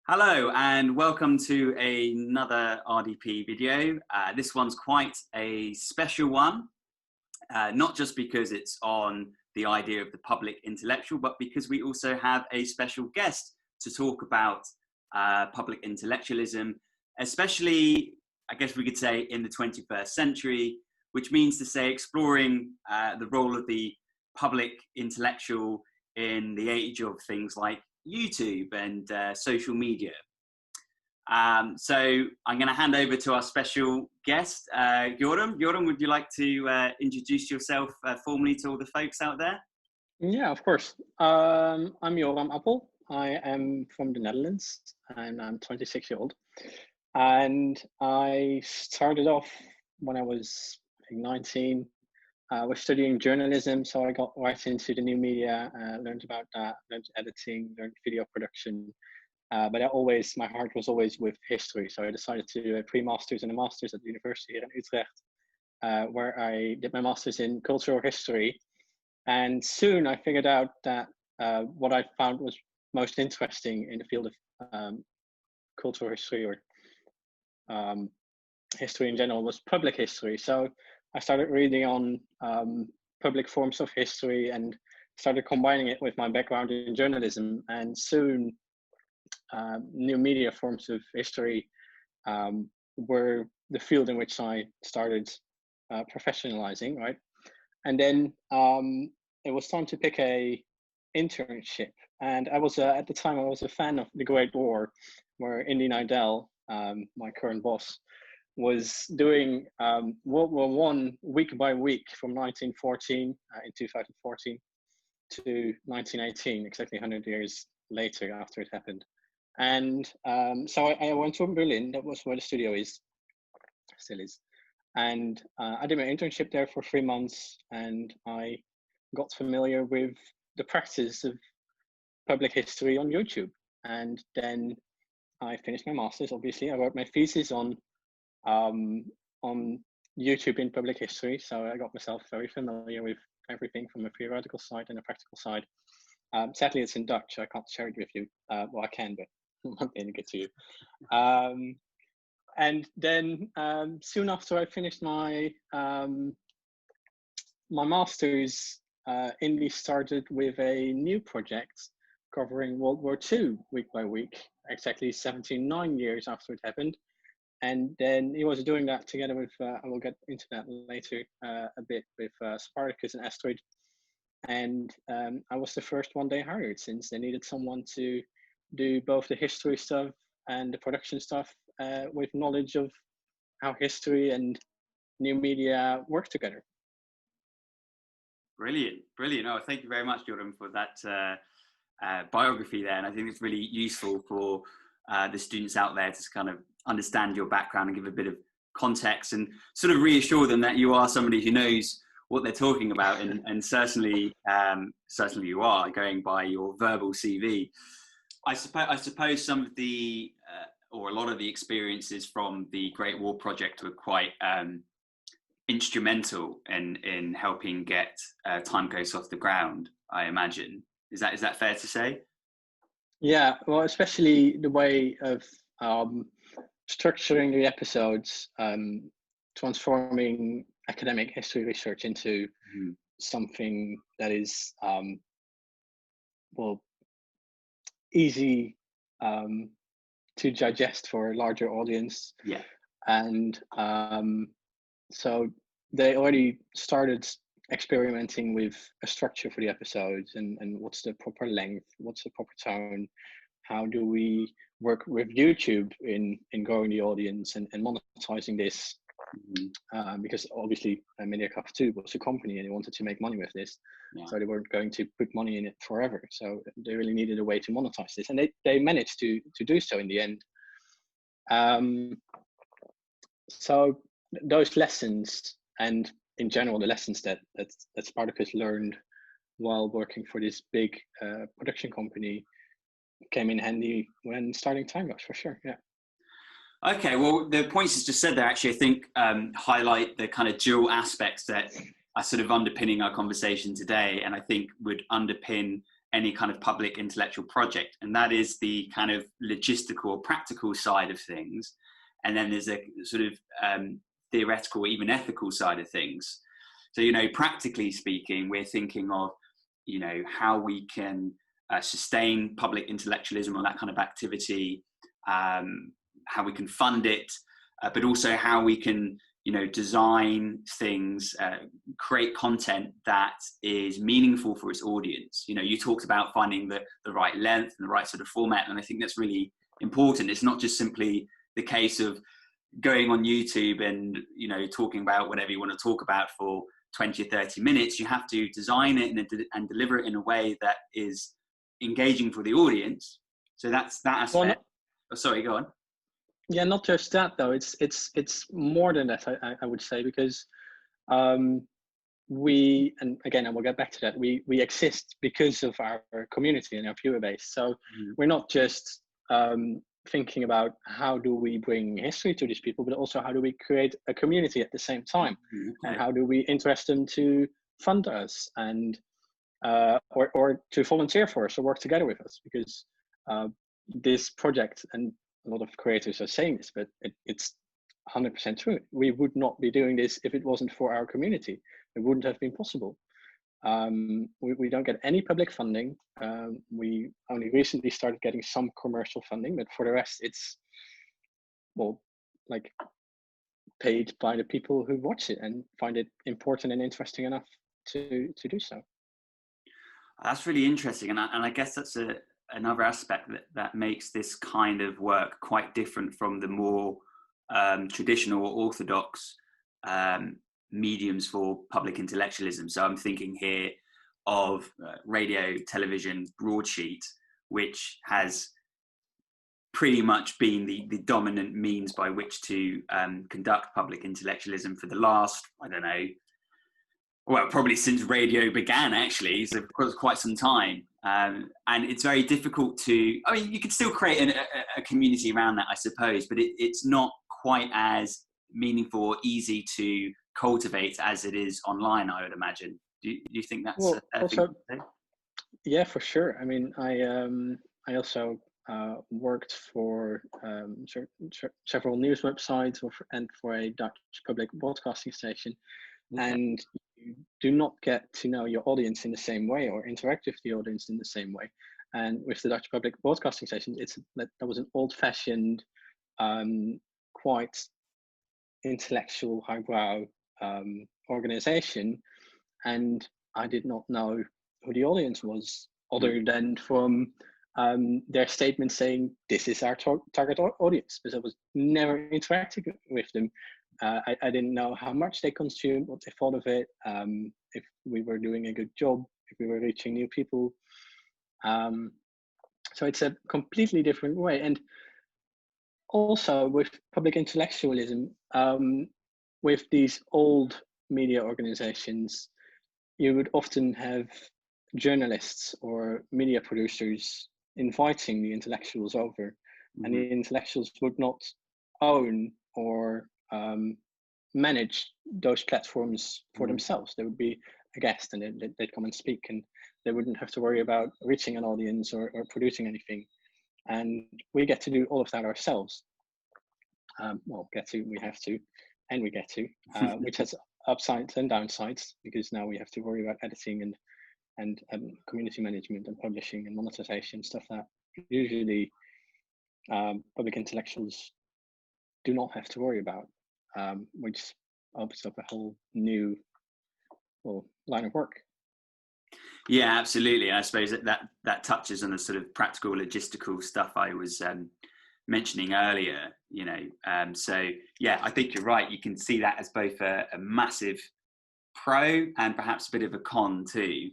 Hello and welcome to another RDP video. This one's quite a special one, not just because it's on the idea of the public intellectual, but because we also have a special guest to talk about public intellectualism, especially, I guess we could say, in the 21st century, which means to say exploring the role of the public intellectual in the age of things like YouTube and social media. So I'm going to hand over to our special guest, Joram. Joram, would you like to introduce yourself formally to all the folks out there? Yeah, of course. I'm Joram Appel. I am from the Netherlands and I'm 26 years old. And I started off when I was, I think, 19. I was studying journalism, so I got right into the new media, learned about that, learned editing, learned video production. But my heart was always with history. So I decided to do a pre-master's and a master's at the university here in Utrecht, where I did my master's in cultural history. And soon I figured out that what I found was most interesting in the field of cultural history or history in general was public history. So I started reading on public forms of history and started combining it with my background in journalism. And soon, new media forms of history were the field in which I started professionalizing, right? And then it was time to pick a internship. And I was, at the time, I was a fan of The Great War, where Indy Nidell, my current boss, was doing World War I week by week from 1914 in 2014 to 1918, exactly 100 years later after it happened. And so I went to Berlin. That was where the studio is, still is. And I did my internship there for 3 months, and I got familiar with the practice of public history on YouTube. And then I finished my master's. Obviously, I wrote my thesis on YouTube in public history. So I got myself very familiar with everything from a theoretical side and a practical side. Sadly, it's in Dutch. I can't share it with you. Well, I can, but I'm not going to get to you. And then soon after I finished my my master's, Indy started with a new project covering World War II week by week, exactly 79 years after it happened. And then he was doing that together with, I will get into that later a bit, with Spartacus and Asteroid. And I was the first one they hired, since they needed someone to do both the history stuff and the production stuff with knowledge of how history and new media work together. Brilliant, brilliant. Oh, thank you very much, Joram, for that biography there. And I think it's really useful for the students out there to kind of understand your background and give a bit of context and sort of reassure them that you are somebody who knows what they're talking about, and certainly you are, going by your verbal CV. I suppose some of the or a lot of the experiences from the Great War Project were quite instrumental in helping get TimeGhost off the ground, I imagine. Is that fair to say? Yeah, well, especially the way of structuring the episodes, transforming academic history research into something that is well, easy to digest for a larger audience. Yeah. And so they already started experimenting with a structure for the episodes, and what's the proper length, what's the proper tone, how do we work with YouTube in growing the audience and monetizing this. Because obviously Mediacraft 2 was a company and they wanted to make money with this. Yeah. So they weren't going to put money in it forever. So they really needed a way to monetize this, and they managed to do so in the end. So those lessons, and in general the lessons that Spartacus learned while working for this big production company, came in handy when starting TimeGhost, for sure. Yeah. Okay, well, the points you just said there actually, I think, highlight the kind of dual aspects that are sort of underpinning our conversation today, and I think would underpin any kind of public intellectual project, and that is the kind of logistical or practical side of things. And then there's a sort of theoretical, even ethical side of things. So, practically speaking, we're thinking of, how we can sustain public intellectualism or that kind of activity, how we can fund it, but also how we can, design things, create content that is meaningful for its audience. You talked about finding the right length and the right sort of format, and I think that's really important. It's not just simply the case of going on YouTube and, talking about whatever you want to talk about for 20 or 30 minutes. You have to design it and deliver it in a way that is engaging for the audience. So that's that aspect. Well, sorry, go on. Yeah, not just that though. It's more than that. I would say, because we, and again, I will get back to that. We exist because of our community and our viewer base. So we're not just thinking about how do we bring history to these people, but also how do we create a community at the same time, and how do we interest them to fund us and or to volunteer for us or work together with us, because this project, and a lot of creators are saying this, but it's 100% true. We would not be doing this if it wasn't for our community. It wouldn't have been possible. We don't get any public funding. We only recently started getting some commercial funding, but for the rest, it's, well, like paid by the people who watch it and find it important and interesting enough to do so. That's really interesting, and I guess that's another aspect that makes this kind of work quite different from the more traditional or orthodox mediums for public intellectualism. So I'm thinking here of radio, television, broadsheet, which has pretty much been the dominant means by which to conduct public intellectualism for the last, I don't know, well, probably since radio began, actually, so for quite some time. And it's very difficult to, I mean, you could still create a community around that, I suppose, but it's not quite as meaningful or easy to cultivate as it is online, I would imagine. Do you think that's also, yeah, for sure. I mean, I also worked for several news websites and for a Dutch public broadcasting station. Okay. And you do not get to know your audience in the same way or interact with the audience in the same way. And with the Dutch public broadcasting station, that was an old-fashioned, quite intellectual, highbrow organization, and I did not know who the audience was, other than from their statement saying this is our target audience, because I was never interacting with them. I didn't know how much they consumed, what they thought of it, if we were doing a good job, if we were reaching new people. So it's a completely different way. And also with public intellectualism, with these old media organizations, you would often have journalists or media producers inviting the intellectuals over, and the intellectuals would not own or manage those platforms for themselves. They would be a guest, and they'd come and speak, and they wouldn't have to worry about reaching an audience or producing anything. And we get to do all of that ourselves. We have to, and we get to, which has upsides and downsides, because now we have to worry about editing and community management and publishing and monetization, stuff that usually public intellectuals do not have to worry about, which opens up a whole new line of work. Yeah, absolutely. And I suppose that touches on the sort of practical logistical stuff I was mentioning earlier, so yeah, I think you're right. You can see that as both a massive pro and perhaps a bit of a con too,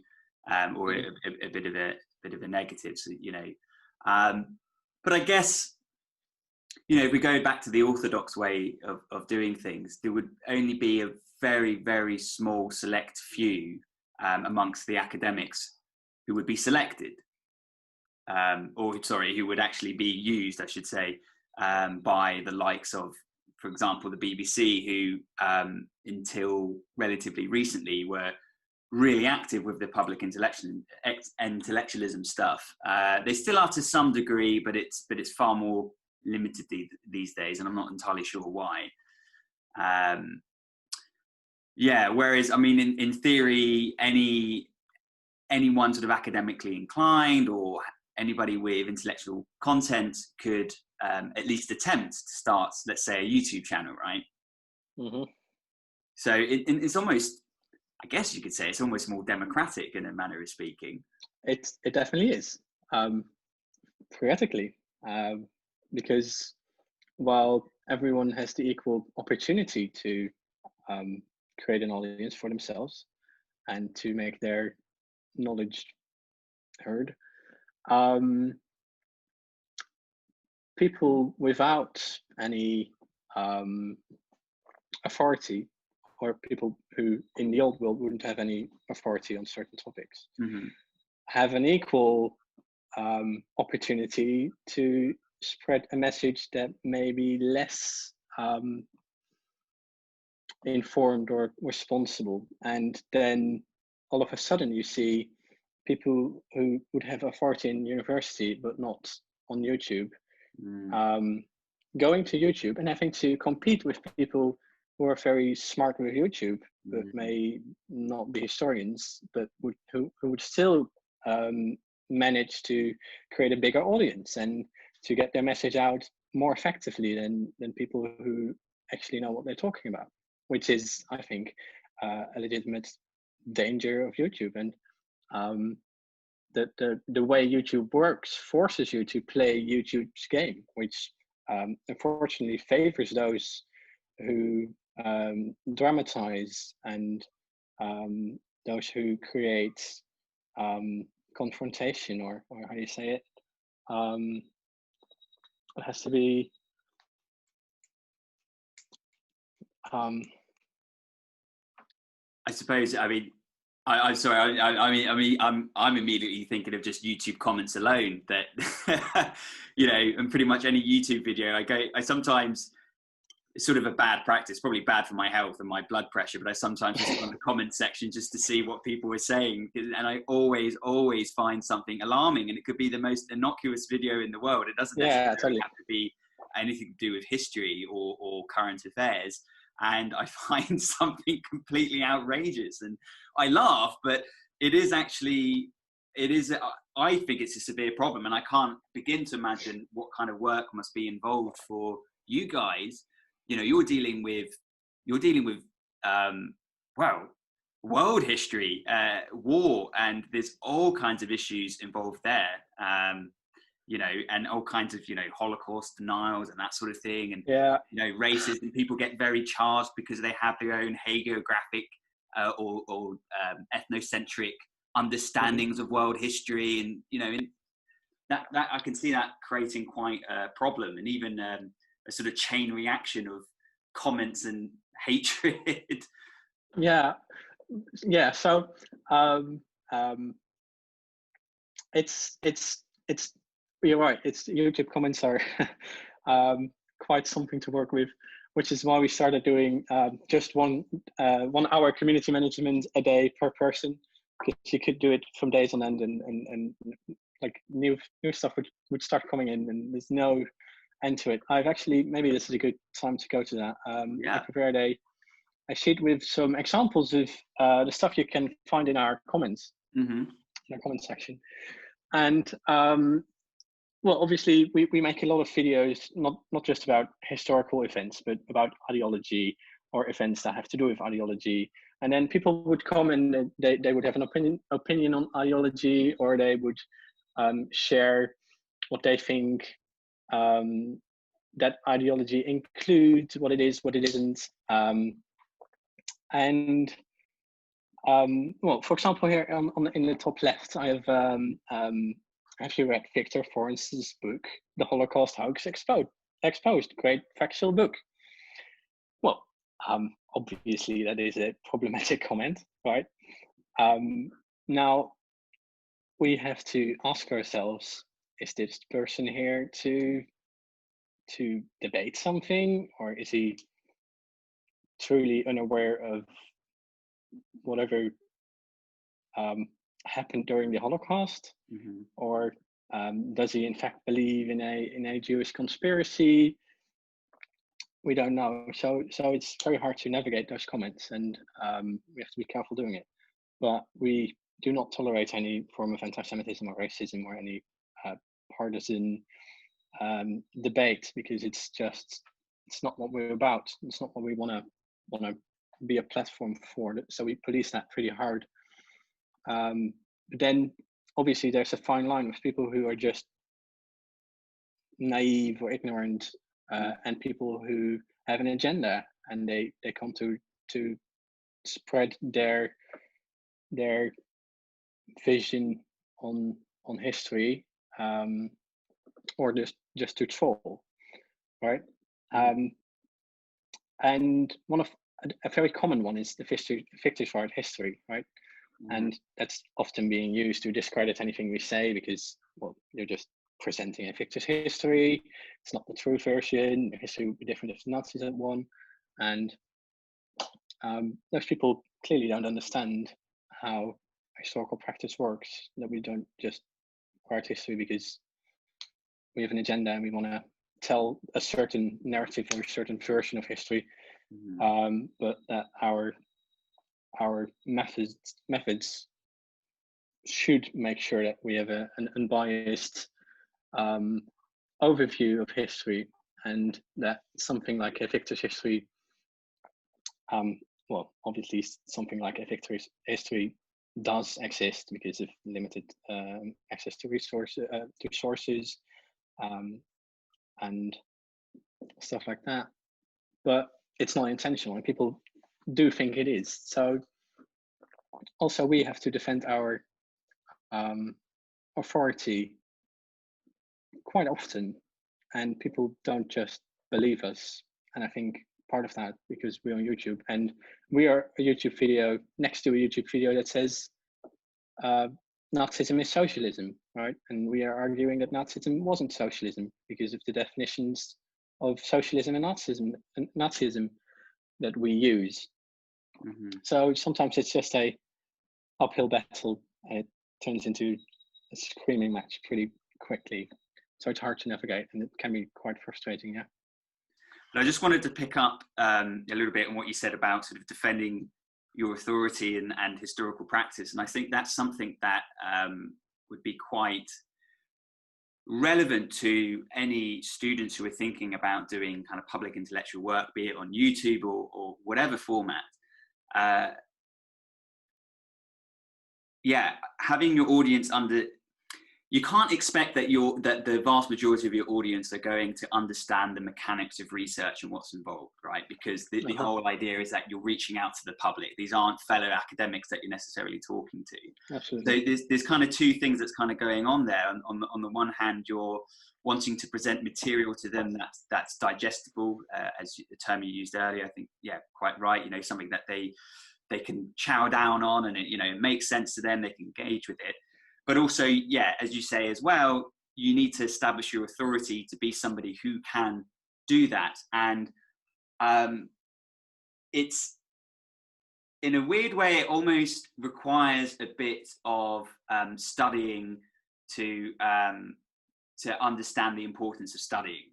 or a bit of a negative. So, but I guess, if we go back to the orthodox way of doing things, there would only be a very, very small select few amongst the academics who would be selected, who would actually be used, I should say, by the likes of, for example, the BBC, who until relatively recently were really active with the public intellectualism stuff. They still are to some degree, but it's far more limited these days, and I'm not entirely sure why. Whereas, I mean, in theory, anyone sort of academically inclined or anybody with intellectual content could at least attempt to start, let's say, a YouTube channel, right? Mm-hmm. So it's almost, I guess you could say, it's almost more democratic in a manner of speaking. It definitely is, theoretically, because while everyone has the equal opportunity to create an audience for themselves and to make their knowledge heard, people without any authority, or people who in the old world wouldn't have any authority on certain topics, Mm-hmm. have an equal opportunity to spread a message that may be less informed or responsible. And then all of a sudden you see people who would have authority in university but not on YouTube, going to YouTube and having to compete with people who are very smart with YouTube but may not be historians, but who would still manage to create a bigger audience and to get their message out more effectively than people who actually know what they're talking about, which is, I think, a legitimate danger of YouTube. And the way YouTube works forces you to play YouTube's game, which unfortunately favors those who dramatize and those who create confrontation, or how do you say it? It has to be I suppose. I mean, I'm sorry. I mean, I'm immediately thinking of just YouTube comments alone. That and pretty much any YouTube video I sometimes, it's sort of a bad practice, probably bad for my health and my blood pressure, but I sometimes just go in the comment section just to see what people are saying, and I always find something alarming, and it could be the most innocuous video in the world. It doesn't necessarily have to be anything to do with history or current affairs, and I find something completely outrageous, and I laugh, but I think it's a severe problem, and I can't begin to imagine what kind of work must be involved for you guys. You're dealing with world history, war, and there's all kinds of issues involved there. And all kinds of Holocaust denials and that sort of thing, and racism. People get very charged because they have their own hagiographic or ethnocentric understandings of world history, and that I can see that creating quite a problem, and even a sort of chain reaction of comments and hatred. So it's you're right. It's YouTube comments are quite something to work with, which is why we started doing just 1 hour community management a day per person, because you could do it from days on end, and like new stuff would start coming in, and there's no end to it. I've actually, maybe this is a good time to go to that. I prepared a sheet with some examples of the stuff you can find in our comments, in our comment section. And obviously we make a lot of videos, not just about historical events, but about ideology or events that have to do with ideology. And then people would come and they would have an opinion on ideology, or they would share what they think that ideology includes, what it is, what it isn't. For example, here in the top left, I have you read Victor Forens's book, The Holocaust Hoax Exposed? Great factual book. Well, obviously that is a problematic comment, right? Now we have to ask ourselves, is this person here to debate something, or is he truly unaware of whatever happened during the Holocaust, or does he in fact believe in a Jewish conspiracy? We don't know. So it's very hard to navigate those comments, and we have to be careful doing it. But we do not tolerate any form of anti-Semitism or racism or any partisan debate, because it's not what we're about. It's not what we want to be a platform for. So we police that pretty hard. But then obviously there's a fine line with people who are just naive or ignorant, and people who have an agenda, and they come to spread their vision on history, or just to troll, right? And a very common one is the fictified history, right? And that's often being used to discredit anything we say, because, well, you're just presenting a fictitious history. It's not the true version. The history would be different if the Nazis had won. And those people clearly don't understand how historical practice works, that we don't just write history because we have an agenda and we want to tell a certain narrative or a certain version of history, but that our methods should make sure that we have an unbiased overview of history, and that something like a fictitious history, well, obviously something like a fictitious history does exist because of limited access to sources, and stuff like that. But it's not intentional, and people do think it is. So also we have to defend our authority quite often, and people don't just believe us. And I think part of that because we're on YouTube, and we are a YouTube video next to a YouTube video that says Nazism is socialism, right? And we are arguing that Nazism wasn't socialism because of the definitions of socialism and Nazism that we use. So sometimes it's just a uphill battle, and it turns into a screaming match pretty quickly. So it's hard to navigate, and it can be quite frustrating, yeah. I just wanted to pick up a little bit on what you said about sort of defending your authority and historical practice. And I think that's something that would be quite relevant to any students who are thinking about doing kind of public intellectual work, be it on YouTube or whatever format. Having your audience you can't expect that the vast majority of your audience are going to understand the mechanics of research and what's involved, right? Because the whole idea is that you're reaching out to the public. These aren't fellow academics that you're necessarily talking to. Absolutely. So there's kind of two things that's kind of going on there. On the one hand, you're wanting to present material to them that's digestible, as the term you used earlier. I think, quite right. Something that they can chow down on, and it makes sense to them. They can engage with it. But also, as you say as well, you need to establish your authority to be somebody who can do that. And it's, in a weird way, it almost requires a bit of studying to understand the importance of studying.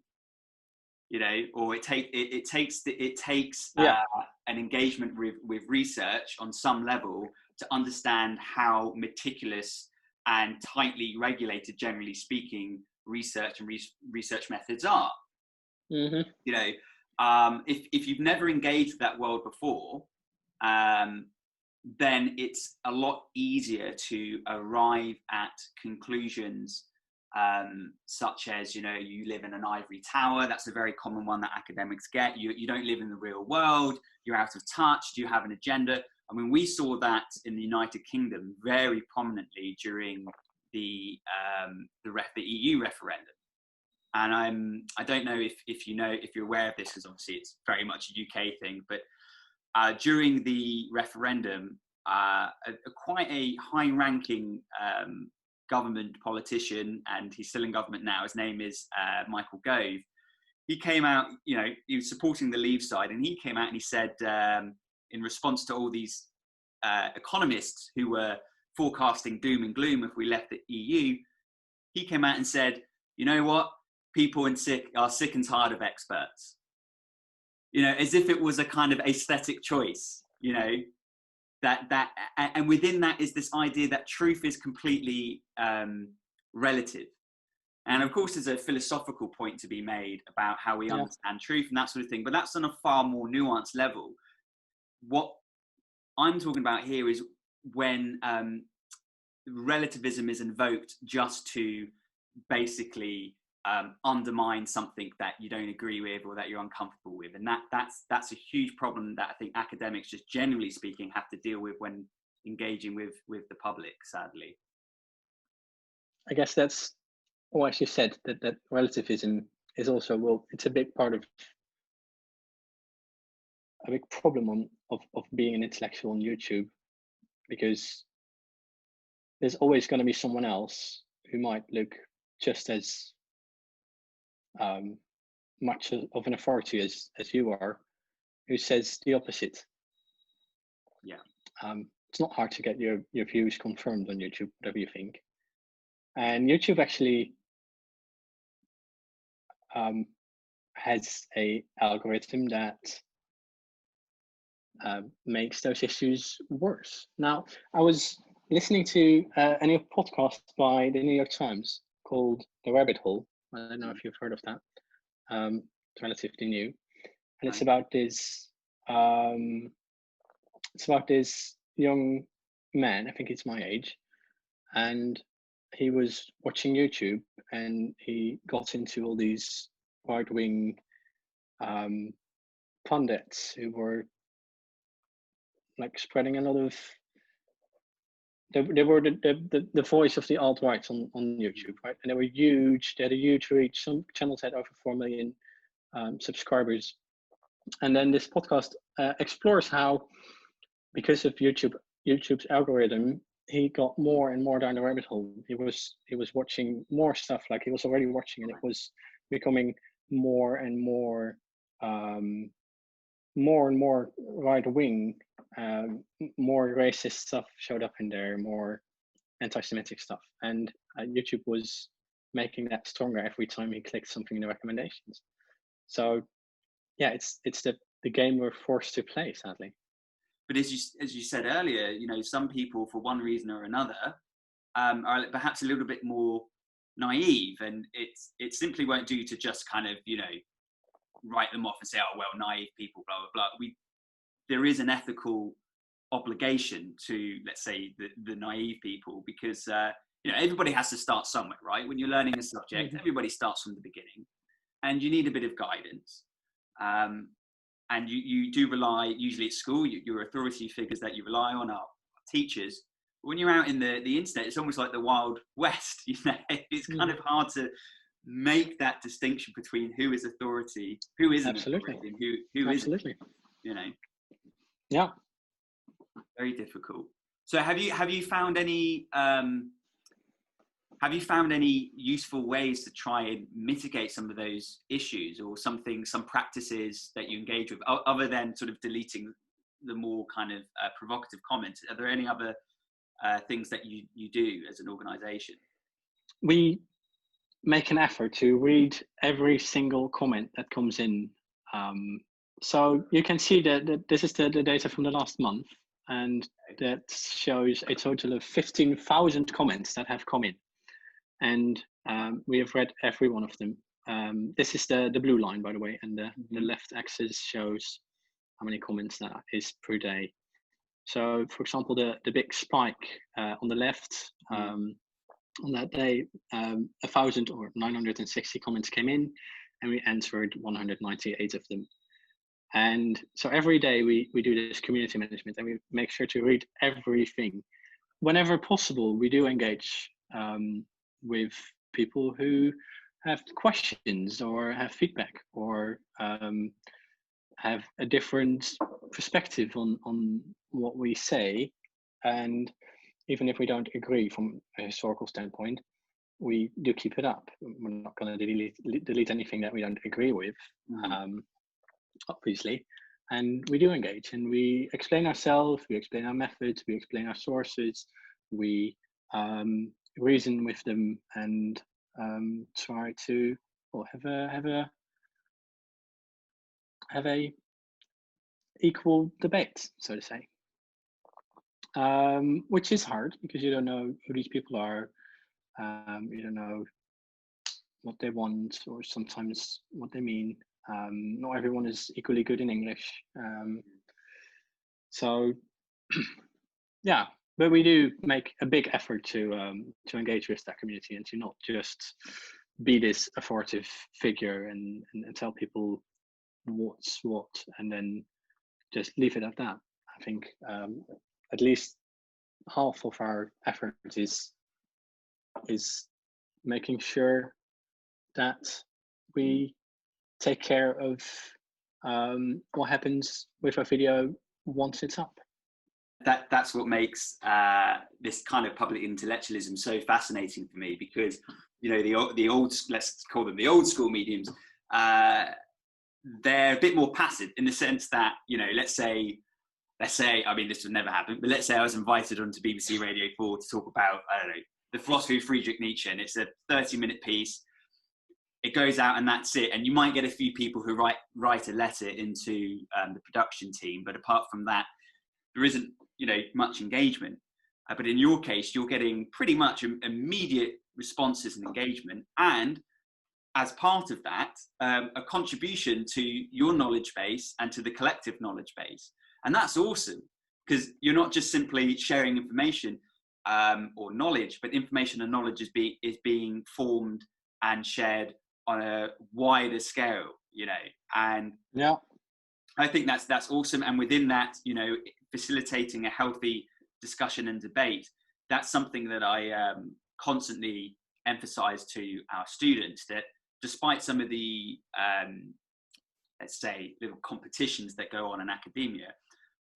Or it takes an engagement with research on some level to understand how meticulous and tightly regulated, generally speaking, research and research methods are. If you've never engaged with that world before, then it's a lot easier to arrive at conclusions such as, you live in an ivory tower. That's a very common one that academics get. You don't live in the real world. You're out of touch. Do you have an agenda? I mean, we saw that in the United Kingdom very prominently during the EU referendum. And I don't know if you're aware of this, because obviously it's very much a UK thing, but during the referendum, quite a high-ranking government politician, and he's still in government now, his name is Michael Gove. He came out, he was supporting the Leave side, and he came out and he said, in response to all these economists who were forecasting doom and gloom if we left the EU, he came out and said, you know what, people are sick and tired of experts. You know, as if it was a kind of aesthetic choice, you know, and within that is this idea that truth is completely relative. And of course, there's a philosophical point to be made about how we understand truth and that sort of thing, but that's on a far more nuanced level. What I'm talking about here is when relativism is invoked just to basically undermine something that you don't agree with or that you're uncomfortable with, and that's a huge problem that I think academics, just generally speaking, have to deal with when engaging with the public. Sadly, I guess that's, or as you said, that relativism is also, well, it's a big part of a big problem of being an intellectual on YouTube, because there's always going to be someone else who might look just as much of an authority as you are, who says the opposite. Yeah. It's not hard to get your views confirmed on YouTube, whatever you think. And YouTube actually has a algorithm that makes those issues worse. Now, I was listening to a new podcast by the New York Times called The Rabbit Hole. I don't know if you've heard of that. It's relatively new, and it's about this. It's about this young man. I think he's my age, and he was watching YouTube, and he got into all these right-wing pundits who were like spreading a lot of. They were the voice of the alt-right on YouTube, right? And they were huge. They had a huge reach. Some channels had over 4 million subscribers. And then this podcast explores how, because of YouTube's algorithm, he got more and more down the rabbit hole. He was watching more stuff like he was already watching, and it was becoming more and more right-wing. More racist stuff showed up in there, more anti-Semitic stuff, and YouTube was making that stronger every time he clicked something in the recommendations. So yeah, it's the game we're forced to play, sadly. But as you said earlier, you know, some people, for one reason or another, are perhaps a little bit more naive, and it simply won't do to just kind of, you know, write them off and say, oh well, naive people, blah blah blah. There is an ethical obligation to, let's say, the naive people, because you know, everybody has to start somewhere, right? When you're learning a subject, everybody starts from the beginning, and you need a bit of guidance. And you do rely, usually at school, your authority figures that you rely on are teachers. But when you're out in the internet, it's almost like the Wild West. You know, it's kind of hard to make that distinction between who is authority, who isn't authority, and who isn't. You know. Yeah. Very difficult. So have you found any useful ways to try and mitigate some of those issues, or some practices that you engage with, other than sort of deleting the more kind of provocative comments? Are there any other things that you do as an organization? We make an effort to read every single comment that comes in. So you can see that this is the data from the last month, and that shows a total of 15,000 comments that have come in. And we have read every one of them. This is the blue line, by the way, and the left axis shows how many comments that is per day. So, for example, the big spike on the left, on that day, 1,000 or 960 comments came in, and we answered 198 of them. And so every day we do this community management, and we make sure to read everything. Whenever possible, we do engage with people who have questions or have feedback, or have a different perspective on what we say. And even if we don't agree from a historical standpoint, we do keep it up. We're not going to delete anything that we don't agree with, obviously. And we do engage, and we explain ourselves, we explain our methods, we explain our sources, we reason with them and try to, or have a equal debate, so to say. Which is hard because you don't know who these people are. You don't know what they want or sometimes what they mean. Not everyone is equally good in English. So yeah, but we do make a big effort to engage with that community and to not just be this authoritative figure and tell people what's what and then just leave it at that. I think at least half of our effort is making sure that we take care of what happens with a video once it's up. That's what makes this kind of public intellectualism so fascinating for me, because the old, let's call them the old school mediums, they're a bit more passive in the sense that, let's say, I mean, this would never happen, but let's say I was invited onto BBC Radio 4 to talk about, I don't know, the philosophy of Friedrich Nietzsche, and it's a 30-minute piece. It goes out and that's it. And you might get a few people who write a letter into the production team, but apart from that, there isn't, much engagement. But in your case, you're getting pretty much immediate responses and engagement. And as part of that, a contribution to your knowledge base and to the collective knowledge base. And that's awesome, because you're not just simply sharing information or knowledge, but information and knowledge is being formed and shared on a wider scale, and yeah, I think that's awesome. And within that, facilitating a healthy discussion and debate, that's something that I constantly emphasize to our students, that despite some of the, let's say, little competitions that go on in academia,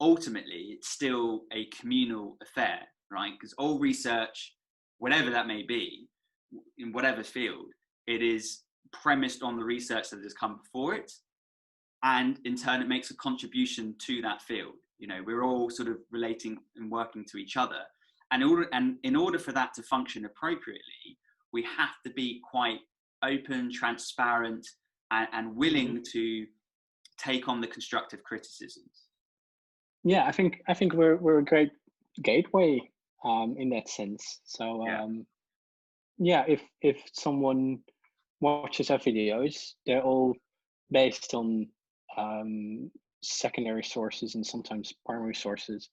ultimately it's still a communal affair, right? Because all research, whatever that may be, in whatever field, it is premised on the research that has come before it, and in turn it makes a contribution to that field. We're all sort of relating and working to each other, and in order for that to function appropriately, we have to be quite open, transparent, and willing to take on the constructive criticisms. Yeah, I think we're a great gateway in that sense. So yeah, if someone watches our videos, they're all based on secondary sources and sometimes primary sources,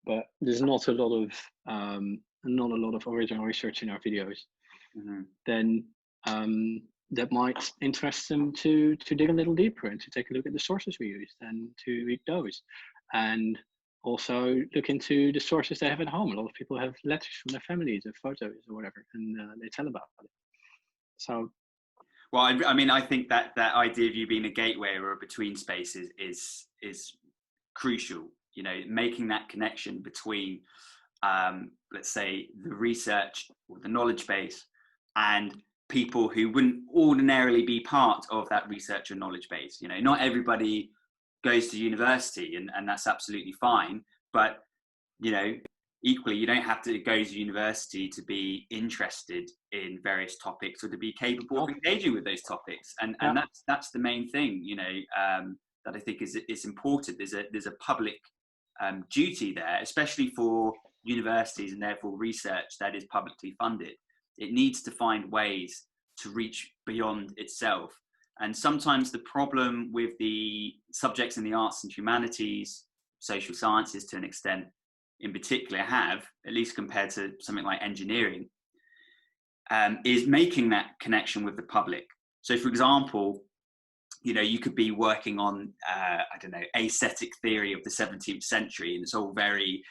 but there's not a lot of original research in our videos. Mm-hmm. Then that might interest them to dig a little deeper and to take a look at the sources we used and to read those, and also look into the sources they have at home. A lot of people have letters from their families or photos or whatever, and they tell about it. So, well, I mean, I think that idea of you being a gateway or a between space is crucial. Making that connection between, let's say, the research or the knowledge base and people who wouldn't ordinarily be part of that research or knowledge base. Not everybody goes to university, and that's absolutely fine. But, equally, you don't have to go to university to be interested in various topics or to be capable of engaging with those topics. And that's the main thing, that I think is important. There's a public duty there, especially for universities and therefore research that is publicly funded. It needs to find ways to reach beyond itself. And sometimes the problem with the subjects in the arts and humanities, social sciences to an extent in particular have, at least compared to something like engineering, is making that connection with the public. So for example, you could be working on, aesthetic theory of the 17th century, and it's all very,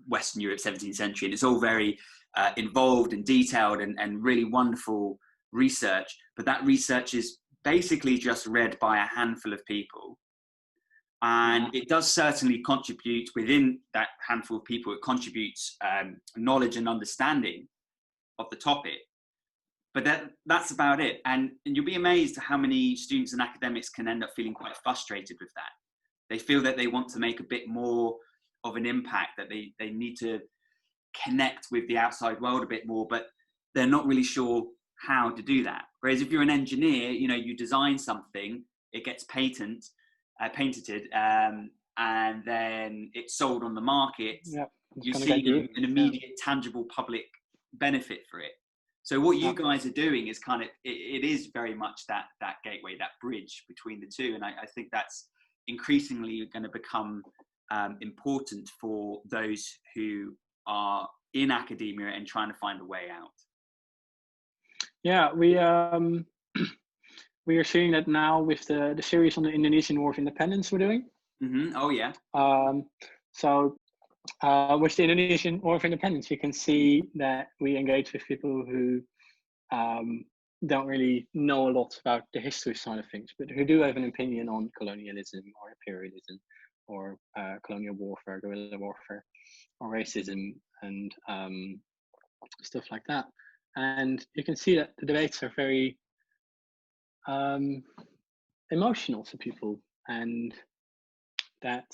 Western Europe 17th century, and it's all very involved and detailed and really wonderful research, but that research is basically just read by a handful of people. And it does certainly contribute within that handful of people, it contributes knowledge and understanding of the topic. But that's about it. And you'll be amazed at how many students and academics can end up feeling quite frustrated with that. They feel that they want to make a bit more of an impact, that they need to connect with the outside world a bit more, but they're not really sure how to do that. Whereas if you're an engineer, you know, you design something, it gets patented, and then it's sold on the market. Yeah, You're seeing an immediate, tangible public benefit for it. So what you guys are doing is kind of, it is very much that gateway, that bridge between the two. And I think that's increasingly going to become important for those who are in academia and trying to find a way out. Yeah, we are seeing that now with the series on the Indonesian War of Independence we're doing. Mm-hmm. Oh yeah. So with the Indonesian War of Independence, you can see that we engage with people who don't really know a lot about the history side of things, but who do have an opinion on colonialism or imperialism or colonial warfare, guerrilla warfare, or racism and stuff like that. And you can see that the debates are very emotional to people, and that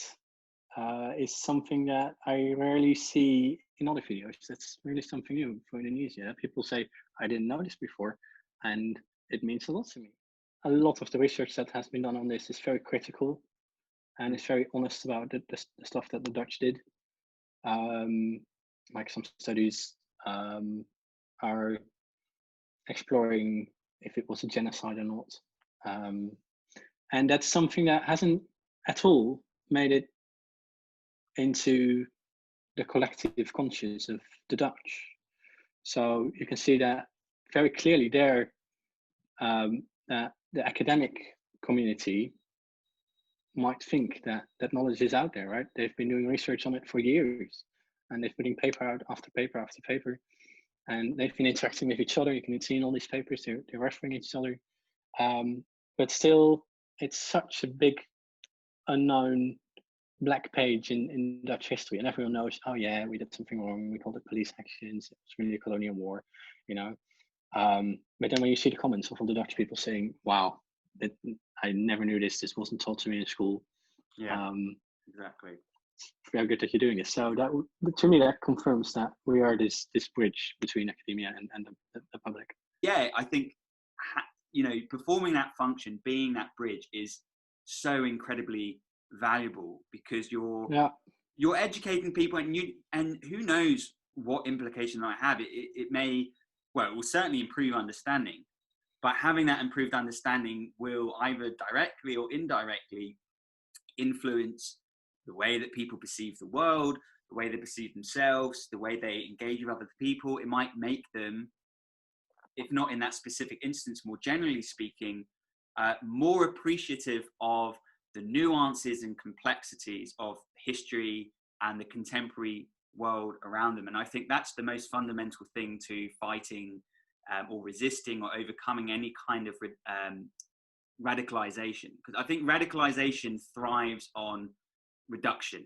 is something that I rarely see in other videos. That's really something new for Indonesia. People say, I didn't know this before, and it means a lot to me. A lot of the research that has been done on this is very critical, and it's very honest about the stuff that the Dutch did. Like some studies are exploring if it was a genocide or not. And that's something that hasn't at all made it into the collective conscious of the Dutch. So you can see that very clearly there, that the academic community might think that knowledge is out there, right? They've been doing research on it for years, and they're putting paper out after paper after paper, and they've been interacting with each other. You can see in all these papers, they're referring each other. But still, it's such a big unknown black page in Dutch history, and everyone knows, oh yeah, we did something wrong, we called it police actions, it was really a colonial war, you know. But then when you see the comments of all the Dutch people saying, wow, I never knew this wasn't taught to me in school. Yeah, exactly. It's very good that you're doing this. So that, to me, that confirms that we are this bridge between academia and the public. Yeah, I think, you know, performing that function, being that bridge is so incredibly valuable, because you're educating people, and who knows what implication that might have. It may, well, it will certainly improve understanding, but having that improved understanding will either directly or indirectly influence the way that people perceive the world, the way they perceive themselves, the way they engage with other people. It might make them, if not in that specific instance, more generally speaking, more appreciative of the nuances and complexities of history and the contemporary world around them. And I think that's the most fundamental thing to fighting or resisting or overcoming any kind of radicalization. Because I think radicalization thrives on reduction.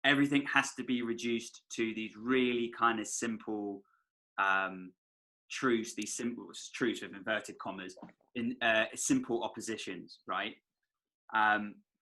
Everything has to be reduced to these really kind of simple truths, these simple truths with inverted commas, in simple oppositions, right?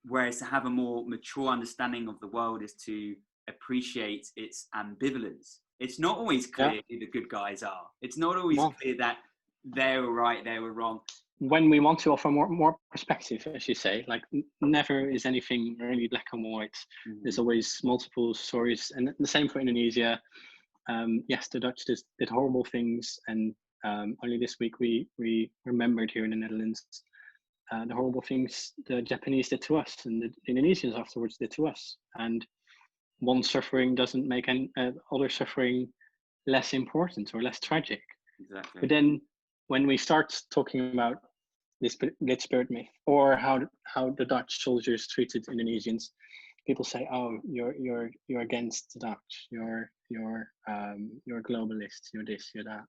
Whereas to have a more mature understanding of the world is to appreciate its ambivalence. It's not always clear who the good guys are. It's not always clear that they were right, they were wrong. When we want to offer more perspective, as you say, like never is anything really black and white. Mm-hmm. There's always multiple stories, and the same for Indonesia. Yes, the Dutch did horrible things, and only this week we remembered here in the Netherlands the horrible things the Japanese did to us and the Indonesians afterwards did to us. And one suffering doesn't make other suffering less important or less tragic. Exactly. But then when we start talking about this Blitzbird myth, or how the Dutch soldiers treated Indonesians, people say, "Oh, you're against the Dutch. You're a globalist. You're this. You're that.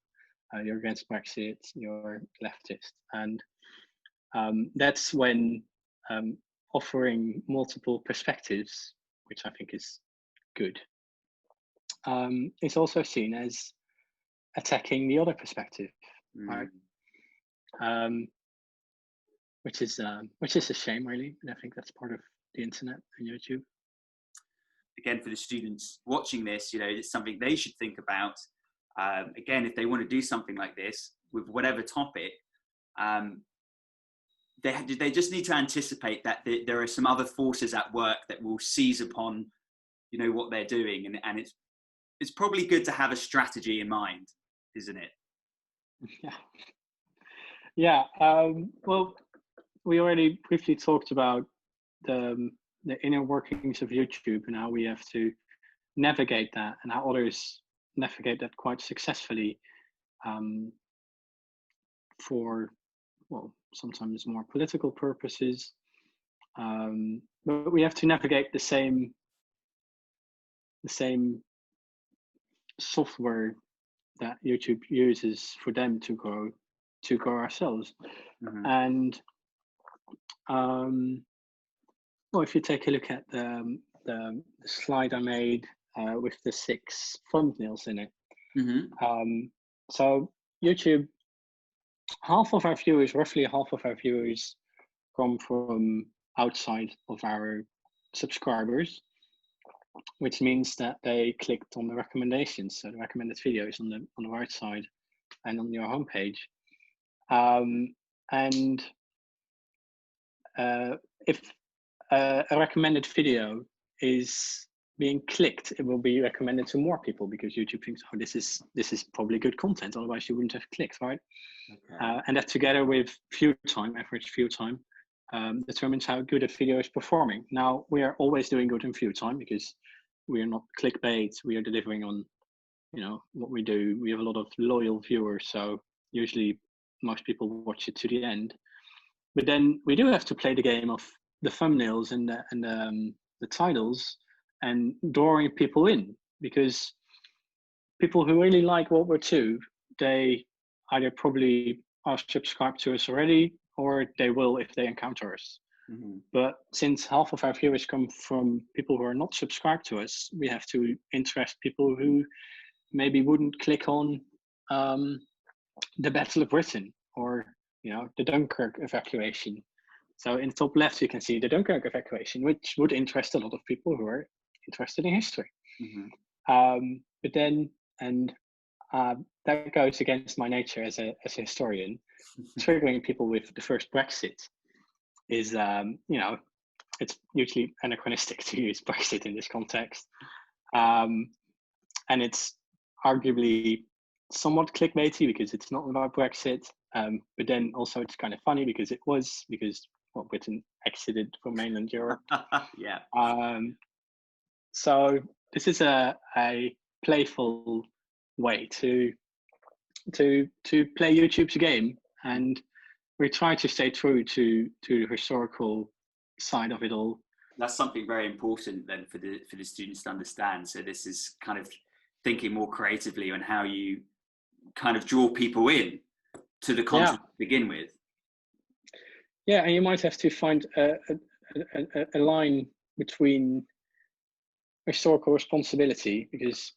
You're against Brexit. You're leftist." And that's when offering multiple perspectives, which I think is good, is also seen as attacking the other perspective, right? Which is a shame, really. And I think that's part of the internet and YouTube. again, for the students watching this, it's something they should think about. Again, if they want to do something like this with whatever topic, they just need to anticipate that there are some other forces at work that will seize upon, what they're doing, and it's probably good to have a strategy in mind, isn't it? Yeah. Well, we already briefly talked about the inner workings of YouTube and how we have to navigate that, and how others navigate that quite successfully for, well, sometimes more political purposes. But we have to navigate the same software that YouTube uses for them to grow ourselves. Mm-hmm. And well, if you take a look at the slide I made with the 6 thumbnails in it. Mm-hmm. So YouTube, roughly half of our viewers come from outside of our subscribers, which means that they clicked on the recommendations, so the recommended videos on the right side and on your homepage. And if a recommended video is being clicked, it will be recommended to more people because YouTube thinks, oh, this is probably good content, otherwise you wouldn't have clicked, right? Okay. And that, together with average view time, determines how good a video is performing. Now, we are always doing good in view time because we are not clickbait. We are delivering on, what we do. We have a lot of loyal viewers, so usually most people watch it to the end. But then we do have to play the game of the thumbnails and the titles and drawing people in, because people who really like what we're to, they either probably are subscribed to us already, or they will if they encounter us. Mm-hmm. But since half of our viewers come from people who are not subscribed to us, we have to interest people who maybe wouldn't click on the Battle of Britain or the Dunkirk evacuation. So in the top left, you can see the Dunkirk evacuation, which would interest a lot of people who are interested in history. Mm-hmm. But then, and that goes against my nature as a historian, triggering people with the first Brexit is, it's usually anachronistic to use Brexit in this context. And it's arguably somewhat clickbaity because it's not about Brexit. But then also it's kind of funny because Britain exited from mainland Europe. Yeah. So this is a playful way to play YouTube's game, and we try to stay true to the historical side of it all. That's something very important then for the students to understand. So this is kind of thinking more creatively on how you kind of draw people in to the content to begin with. Yeah, and you might have to find a line between historical responsibility, because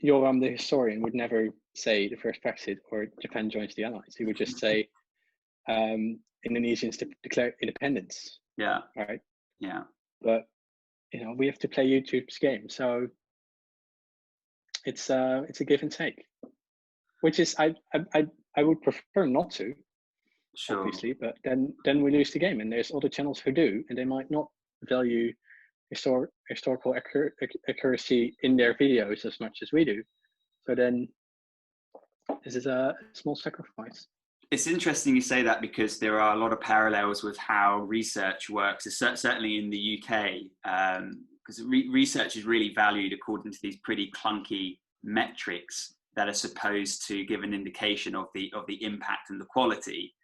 Joram the historian would never say the first Brexit or Japan joins the Allies. He would just say Indonesians declare independence. Yeah. Right. Yeah. But we have to play YouTube's game, so it's a give and take, which is I would prefer not to. Sure. Obviously, but then we lose the game, and there's other channels who do, and they might not value historical accuracy in their videos as much as we do. So then this is a small sacrifice. It's interesting you say that, because there are a lot of parallels with how research works, certainly in the UK, because research is really valued according to these pretty clunky metrics that are supposed to give an indication of the impact and the quality,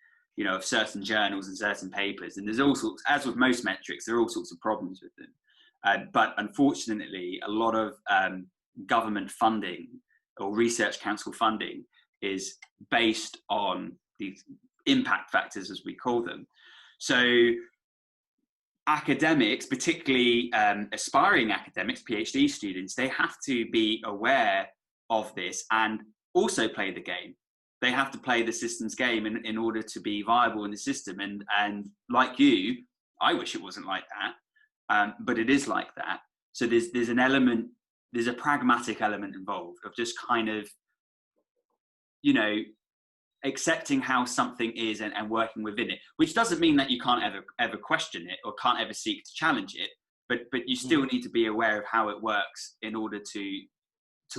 of certain journals and certain papers. And there's all sorts, as with most metrics, there are all sorts of problems with them. But unfortunately, a lot of government funding or research council funding is based on these impact factors, as we call them. So academics, particularly aspiring academics, PhD students, they have to be aware of this and also play the game. They have to play the system's game in order to be viable in the system. And like you, I wish it wasn't like that, but it is like that. So there's an element, there's a pragmatic element involved of just kind of, you know, accepting how something is and working within it, which doesn't mean that you can't ever question it or can't ever seek to challenge it, but you still need to be aware of how it works in order to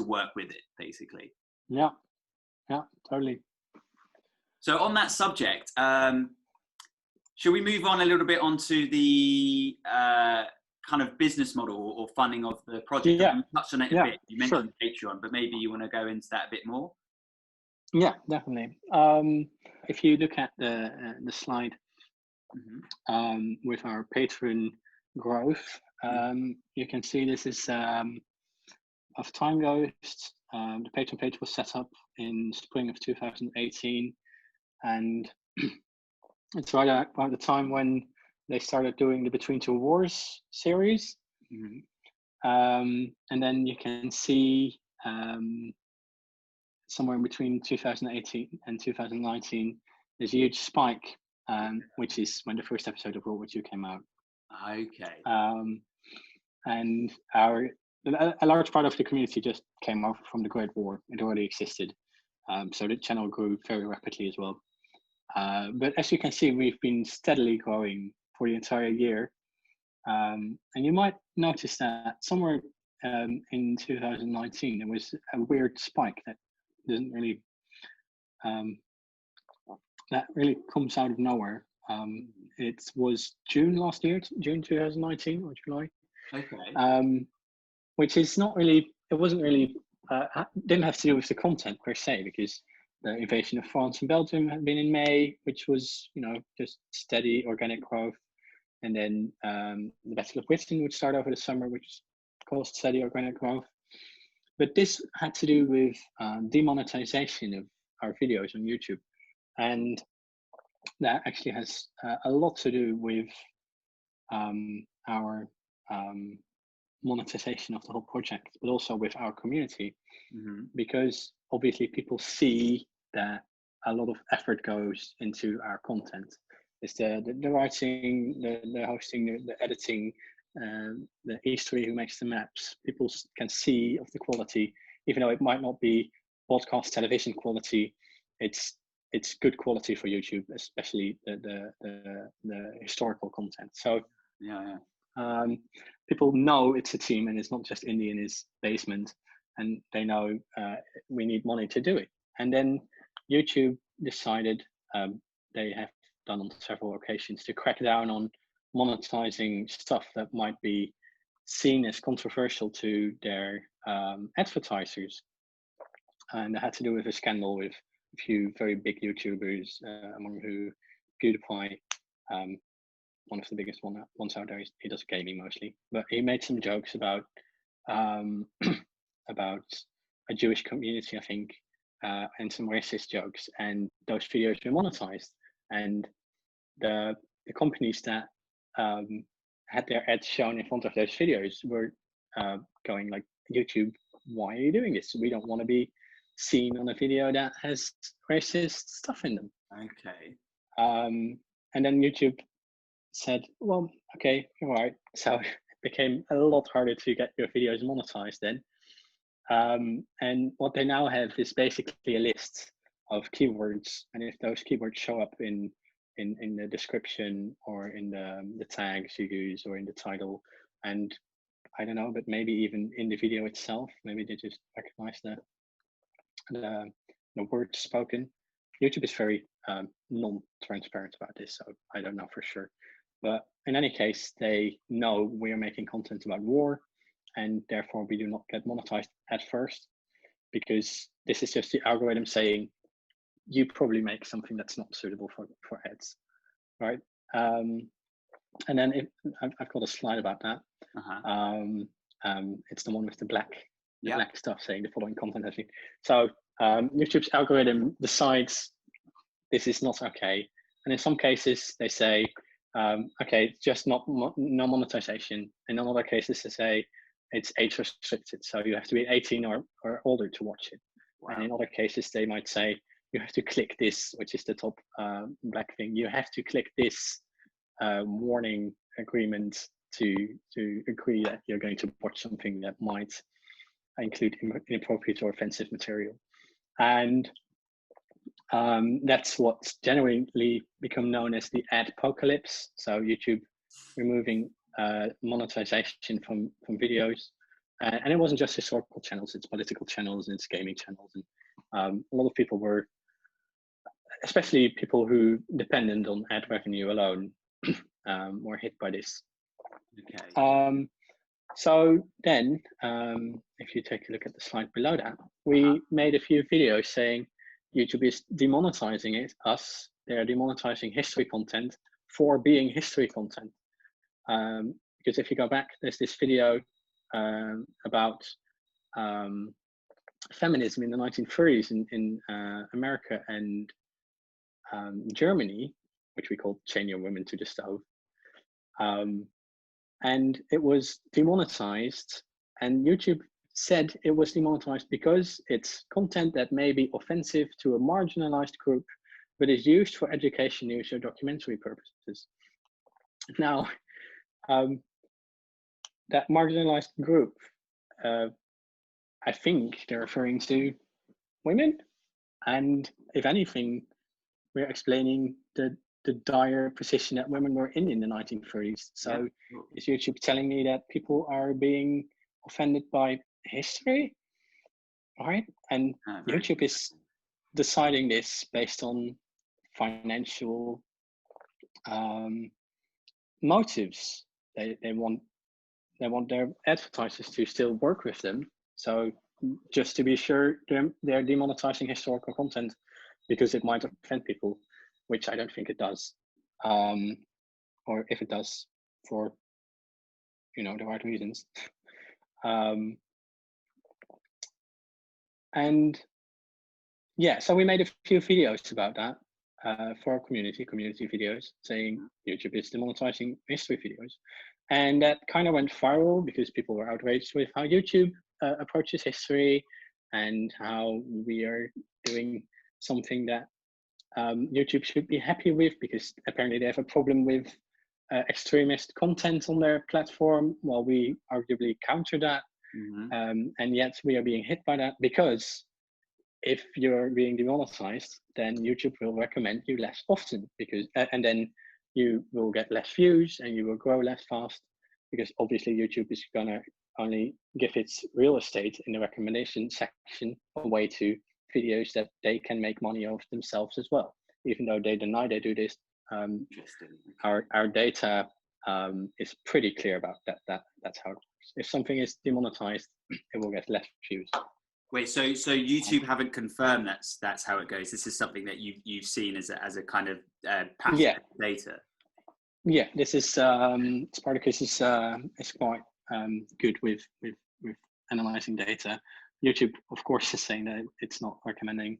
work with it, basically. Yeah, totally. So on that subject, should we move on a little bit onto the kind of business model or funding of the project? Yeah. You touched on it a bit. You mentioned Patreon, but maybe you want to go into that a bit more. Yeah, definitely. If you look at the slide with our Patreon growth, you can see this is of TimeGhost. The Patreon page was set up in spring of 2018, and it's right about the time when they started doing the Between Two Wars series. And then you can see somewhere in between 2018 and 2019, there's a huge spike, which is when the first episode of World War II came out. Okay. And a large part of the community just came over from the Great War. It already existed. So the channel grew very rapidly as well. But as you can see, we've been steadily growing for the entire year. And you might notice that somewhere in 2019, there was a weird spike that doesn't really, that really comes out of nowhere. It was June last year, June 2019 or July. Okay. Which is not really, it wasn't really, didn't have to do with the content per se, because the invasion of France and Belgium had been in May, which was, you know, just steady organic growth. And then the Battle of Britain would start over the summer, which caused steady organic growth. But this had to do with demonetization of our videos on YouTube. And that actually has a lot to do with our monetization of the whole project, but also with our community, because obviously people see that a lot of effort goes into our content. It's the writing, the hosting, the editing, the history who makes the maps. People can see of the quality, even though it might not be broadcast television quality. It's good quality for YouTube, especially the historical content. So people know it's a team and it's not just Indy in his basement, and they know we need money to do it. And then YouTube decided, they have done on several occasions, to crack down on monetizing stuff that might be seen as controversial to their advertisers. And that had to do with a scandal with a few very big YouTubers, among who PewDiePie, one of the biggest ones out there. He does gaming mostly, but he made some jokes about about a Jewish community, I think, and some racist jokes, and those videos were monetized. And the companies that had their ads shown in front of those videos were going like, YouTube, why are you doing this? We don't want to be seen on a video that has racist stuff in them. Okay. And then YouTube said, well, okay, you're right. So it became a lot harder to get your videos monetized then. And what they now have is basically a list of keywords, and if those keywords show up in the description or in the tags you use or in the title, and I don't know, but maybe even in the video itself, maybe they just recognize the words spoken. YouTube is very non-transparent about this, so I don't know for sure. But in any case, they know we are making content about war, and therefore we do not get monetized at first, because this is just the algorithm saying, you probably make something that's not suitable for ads, right? And then I've got a slide about that. It's the one with the black stuff saying the following content has been. So YouTube's algorithm decides this is not okay, and in some cases they say, okay, just no monetization. And in other cases they say it's age restricted, so you have to be 18 or older to watch it. Wow. And in other cases they might say you have to click this, which is the top black thing. You have to click this warning agreement to agree that you're going to watch something that might include inappropriate or offensive material. And that's what's generally become known as the adpocalypse. So YouTube removing monetization from videos. And it wasn't just historical channels, it's political channels, and it's gaming channels. And a lot of people were, especially people who depended on ad revenue alone, were hit by this. Okay. So then, if you take a look at the slide below that, we made a few videos saying YouTube is demonetizing us. They're demonetizing history content for being history content. Because if you go back, there's this video about feminism in the 1930s in America and Germany, which we called Chain Your Women to the Stove. And it was demonetized, and YouTube said it was demonetized because it's content that may be offensive to a marginalized group, but is used for education, news, or documentary purposes. Now, that marginalized group, I think they're referring to women. And if anything, we're explaining the dire position that women were in the 1930s. So is YouTube telling me that people are being offended by history? All right. And YouTube is deciding this based on financial motives. They want their advertisers to still work with them. So just to be sure, they're demonetizing historical content because it might offend people, which I don't think it does. Or if it does, for the right reasons. And yeah, so we made a few videos about that for our community videos, saying YouTube is demonetizing history videos. And that kind of went viral because people were outraged with how YouTube approaches history and how we are doing something that YouTube should be happy with, because apparently they have a problem with extremist content on their platform, while we arguably counter that. And yet we are being hit by that, because if you're being demonetized, then YouTube will recommend you less often, because and then you will get less views and you will grow less fast, because obviously YouTube is gonna only give its real estate in the recommendation section away to videos that they can make money off themselves as well, even though they deny they do this. Our data is pretty clear about that's how it works. If something is demonetized, it will get less views. Wait, so YouTube haven't confirmed that's how it goes. This is something that you've seen as a kind of pattern data. Yeah, this is Spartacus is quite good with analyzing data. YouTube, of course, is saying that it's not recommending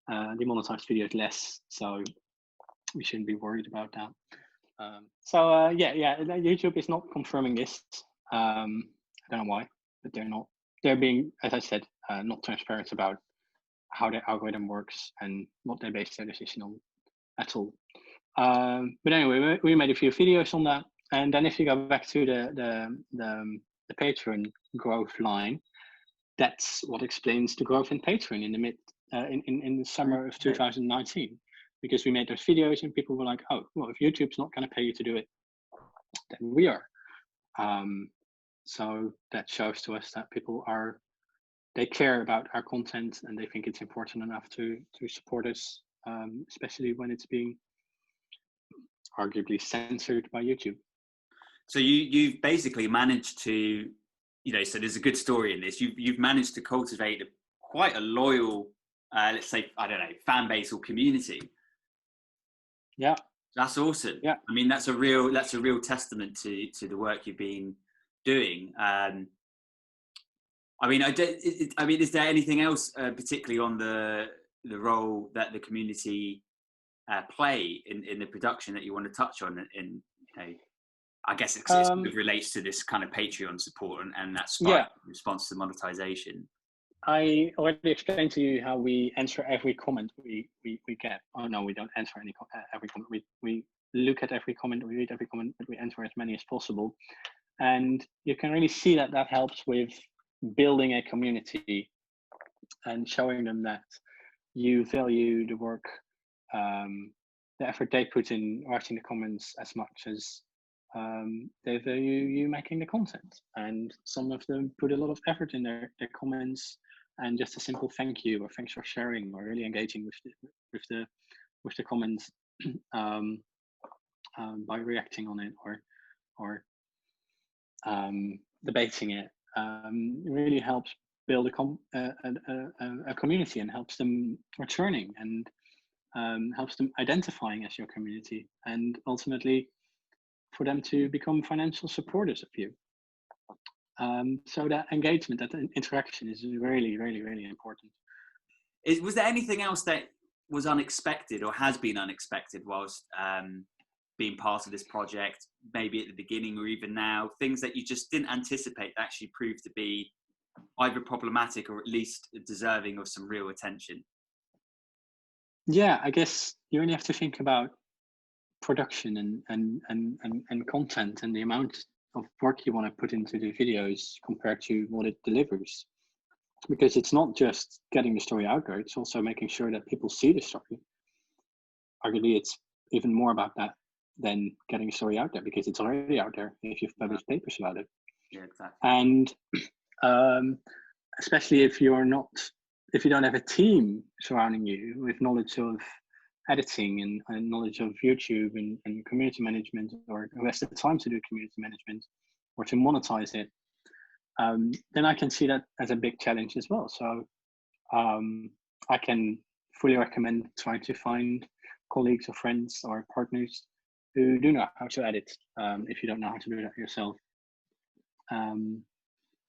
demonetized videos less, so we shouldn't be worried about that. YouTube is not confirming this. I don't know why, but they're not. They're being, as I said, not transparent about how their algorithm works and what they base their decision on at all. But anyway, we made a few videos on that, and then if you go back to the Patreon growth line, that's what explains the growth in Patreon in the in the summer of 2019, because we made those videos and people were like, oh, well, if YouTube's not going to pay you to do it, then we are. So that shows to us that people they care about our content and they think it's important enough to support us, especially when it's being arguably censored by YouTube. So you've basically managed to, so there's a good story in this. You've managed to cultivate quite a loyal, let's say, I don't know, fan base or community. Yeah, that's awesome. Yeah, I mean, that's a real testament to the work you've been doing. I mean, is there anything else, particularly on the role that the community play in the production that you want to touch on? I guess it sort of relates to this kind of Patreon support and that response to monetization. I already explained to you how we answer every comment we get. Oh no, we don't answer every comment. We look at every comment, we read every comment, but we answer as many as possible. And you can really see that that helps with building a community and showing them that you value the work, the effort they put in writing the comments as much as they value you making the content. And some of them put a lot of effort in their comments, and just a simple thank you or thanks for sharing or really engaging with the comments by reacting on it or debating it. It really helps build a community and helps them returning and helps them identifying as your community, and ultimately for them to become financial supporters of you. So that engagement, that interaction is really, really, really important. Was there anything else that was unexpected or has been unexpected whilst being part of this project, maybe at the beginning or even now, things that you just didn't anticipate that actually proved to be either problematic or at least deserving of some real attention? Yeah, I guess you only have to think about production and content and the amount of work you want to put into the videos compared to what it delivers. Because it's not just getting the story out there, it's also making sure that people see the story. Arguably, it's even more about that than getting a story out there, because it's already out there if you've published papers about it. Yeah, exactly. And especially if you don't have a team surrounding you with knowledge of editing and knowledge of YouTube and community management, or who has the time to do community management or to monetize it, then I can see that as a big challenge as well. So I can fully recommend trying to find colleagues or friends or partners who do know how to edit, if you don't know how to do that yourself.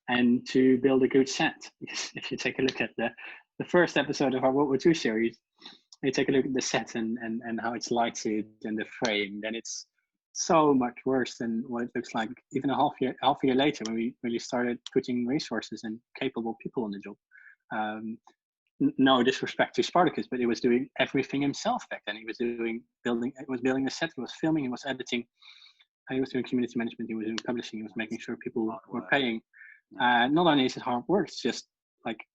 And to build a good set. If you take a look at the first episode of our World War II series, you take a look at the set and how it's lighted and the frame, then it's so much worse than what it looks like even a half a year later, when we really started putting resources and capable people on the job. No disrespect to Spartacus, but he was doing everything himself back then. He was building a set, he was filming, he was editing, and he was doing community management, he was doing publishing, he was making sure people were paying. Not only is it hard work, it's just like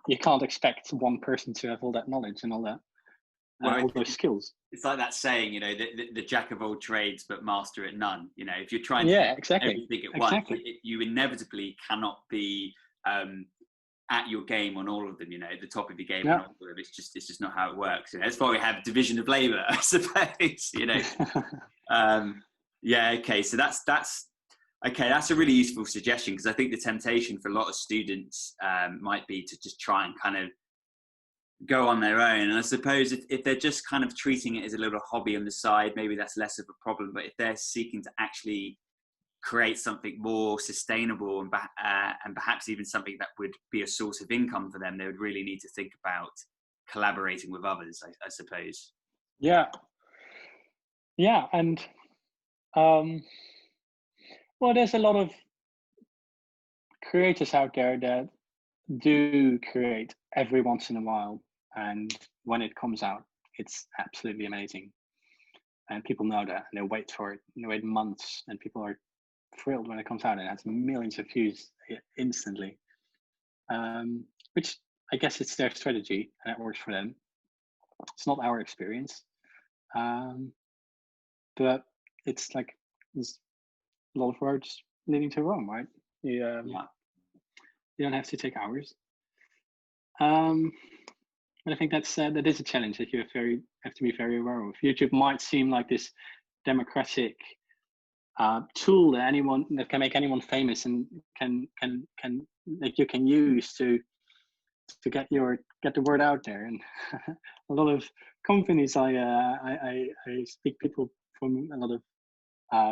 you can't expect one person to have all that knowledge and all that, all those skills. It's like that saying, the jack of all trades but master at none. If you're trying to do everything at once, you inevitably cannot be at your game on all of them. At the top of your game on all of them. It's just not how it works. That's why we have division of labor, I suppose. Yeah. Okay. So that's okay. That's a really useful suggestion, because I think the temptation for a lot of students might be to just try and kind of go on their own. And I suppose if they're just kind of treating it as a little hobby on the side, maybe that's less of a problem. But if they're seeking to actually create something more sustainable and perhaps even something that would be a source of income for them, they would really need to think about collaborating with others, I suppose. Yeah. And well, there's a lot of creators out there that do create every once in a while, and when it comes out, it's absolutely amazing, and people know that, and they wait for it, and they wait months, and people are thrilled when it comes out and it has millions of views instantly, which I guess it's their strategy and it works for them. It's not our experience, but it's like there's a lot of roads leading to Rome, right? You don't have to take hours. But I think that is a challenge that you have to be very aware of. YouTube might seem like this democratic tool that can make anyone famous and can that you can use to get the word out there. And a lot of companies, I speak people from a lot of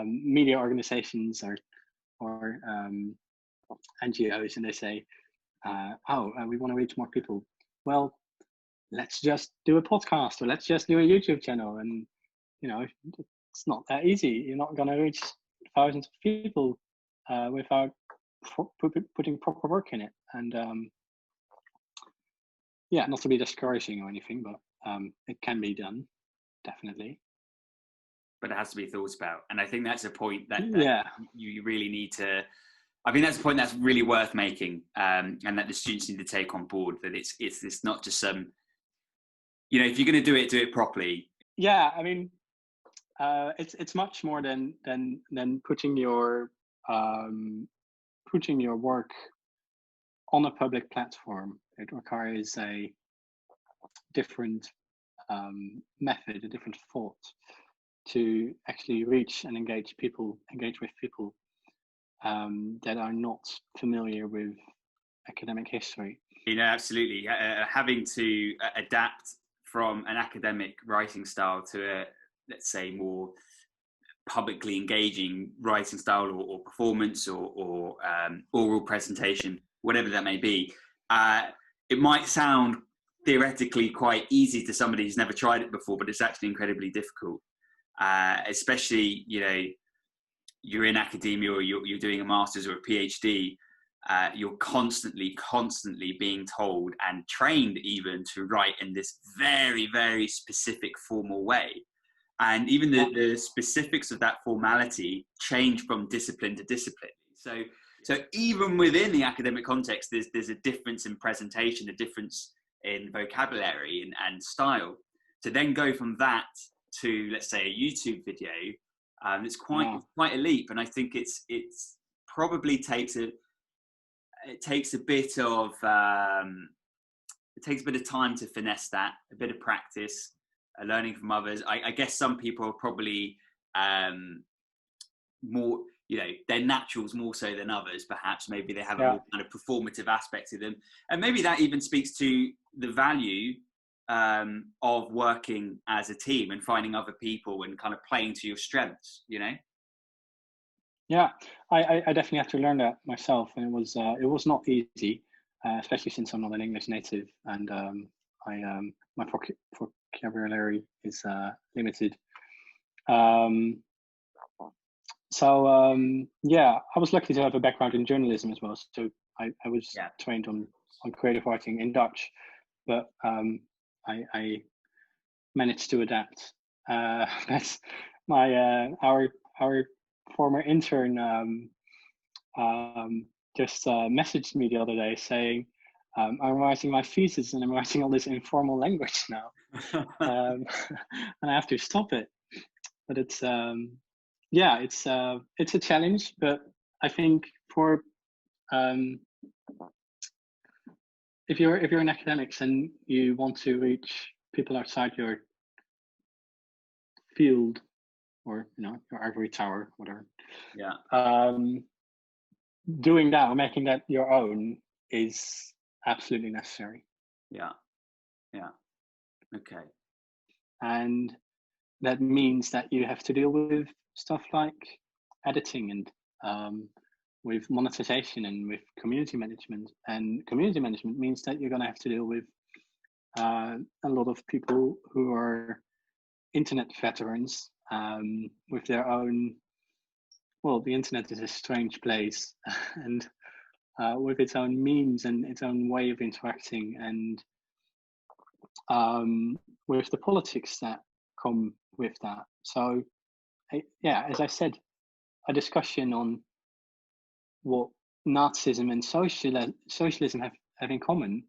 media organizations or NGOs, and they say, we want to reach more people. Well, let's just do a podcast, or let's just do a YouTube channel. And it's not that easy. You're not going to reach thousands of people without putting proper work in it. And not to be discouraging or anything, but it can be done, definitely. but it has to be thought about. And I think that's a point that Yeah. you really need to. I think that's a point that's really worth making, and that the students need to take on board. That it's not just some, if you're going to do it properly. Yeah, I mean, it's much more than putting your work on a public platform. It requires a different method, a different thought to actually reach and engage with people that are not familiar with academic history. Absolutely. Having to adapt from an academic writing style to a, let's say, more publicly engaging writing style or performance or oral presentation, whatever that may be. It might sound theoretically quite easy to somebody who's never tried it before, but it's actually incredibly difficult. Especially, you're in academia or you're doing a master's or a PhD, you're constantly being told and trained even to write in this very, very specific formal way. And even the specifics of that formality change from discipline to discipline. So even within the academic context, there's a difference in presentation, a difference in vocabulary and style. To then go from that to, let's say, a YouTube video, it's quite a leap. And I think it's probably takes a bit of time to finesse that, a bit of practice, learning from others. I guess some people are probably more, they're naturals more so than others. Perhaps maybe they have a more kind of performative aspect to them, and maybe that even speaks to the value of working as a team and finding other people and kind of playing to your strengths. Yeah, I definitely had to learn that myself, and it was not easy, especially since I'm not an English native, and my vocabulary is limited. So I was lucky to have a background in journalism as well. So I was trained on creative writing in Dutch, but I managed to adapt. That's our former intern just messaged me the other day saying, I'm writing my thesis and I'm writing all this informal language now, and I have to stop it. But it's a challenge. But I think for if you're in academics and you want to reach people outside your field, or your ivory tower, whatever. Doing that or making that your own is absolutely necessary. Yeah. Okay. And that means that you have to deal with stuff like editing and with monetization and with community management. And community management means that you're going to have to deal with a lot of people who are internet veterans with their own. Well, the internet is a strange place, and with its own memes and its own way of interacting, and with the politics that come with that. So, as I said, a discussion on what Nazism and socialism have in common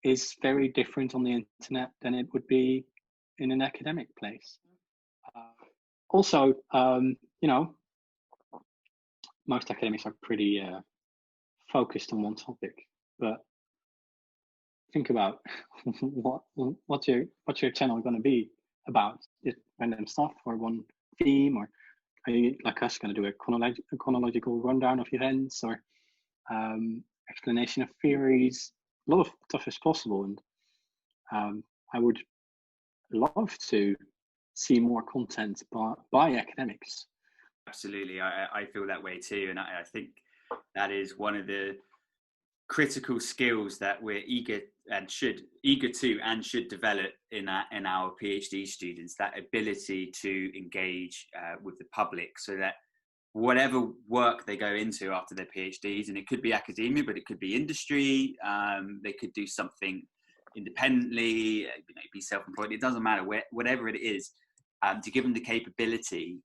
is very different on the internet than it would be in an academic place. Also, most academics are pretty focused on one topic, but think about what's your channel going to be about? Just random stuff or one theme, or are you, like us, going to do a chronological rundown of events or explanation of theories? A lot of stuff is possible, and I would love to see more content by academics. Absolutely, I feel that way too, and I think that is one of the critical skills that we're eager to and should develop in our PhD students. That ability to engage with the public, so that whatever work they go into after their PhDs, and it could be academia, but it could be industry. They could do something independently, be self-employed. It doesn't matter whatever it is. to give them the capability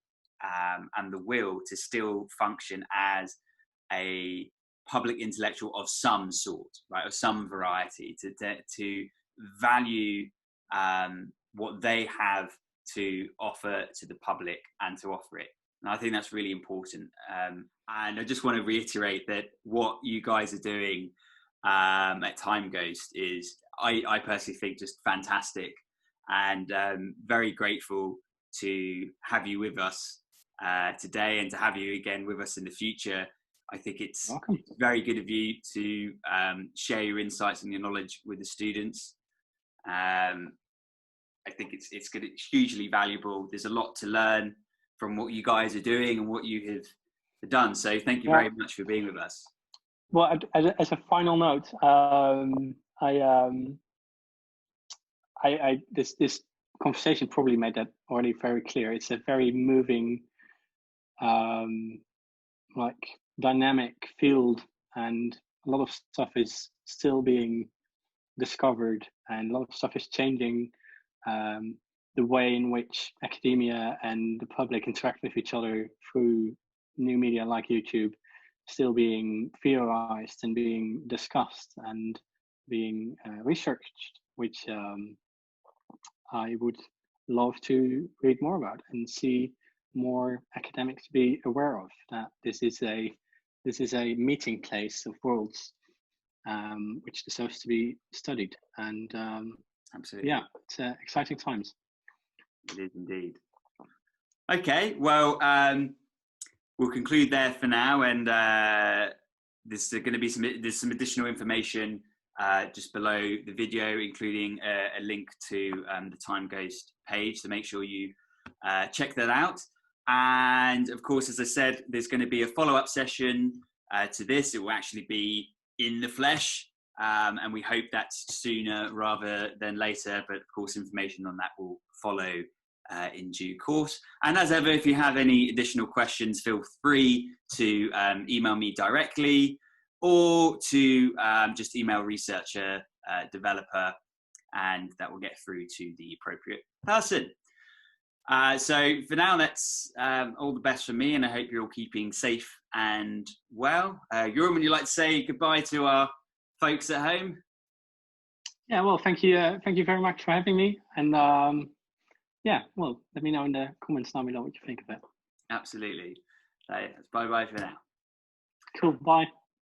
and the will to still function as a public intellectual of some sort, right, of some variety, to value what they have to offer to the public and to offer it. And I think that's really important. And I just want to reiterate that what you guys are doing at TimeGhost is, I personally think, just fantastic, and very grateful to have you with us today, and to have you again with us in the future. I think it's very good of you to share your insights and your knowledge with the students. I think it's good, it's hugely valuable. There's a lot to learn from what you guys are doing and what you have done. So thank you very much for being with us. Well, as a final note, this conversation probably made that already very clear. It's a very moving, like, dynamic field, and a lot of stuff is still being discovered, and a lot of stuff is changing. The way in which academia and the public interact with each other through new media like YouTube, still being theorized and being discussed and being researched, which I would love to read more about and see more academics be aware of, that this is a meeting place of worlds, which deserves to be studied. And absolutely, yeah, it's exciting times. It is indeed. Okay, well, we'll conclude there for now, and there's going to be some additional information just below the video, including a link to the TimeGhost page, so make sure you check that out. And of course, as I said, there's going to be a follow-up session to this. It will actually be in the flesh, and we hope that's sooner rather than later, but of course information on that will follow in due course. And as ever, if you have any additional questions, feel free to email me directly, or to just email researcher developer, and that will get through to the appropriate person. So for now, that's all the best from me, and I hope you're all keeping safe and well. Joram, would you like to say goodbye to our folks at home? Yeah, well, thank you very much for having me, and yeah, well, let me know in the comments down below what you think of it. Absolutely. Bye bye for now. Cool, bye.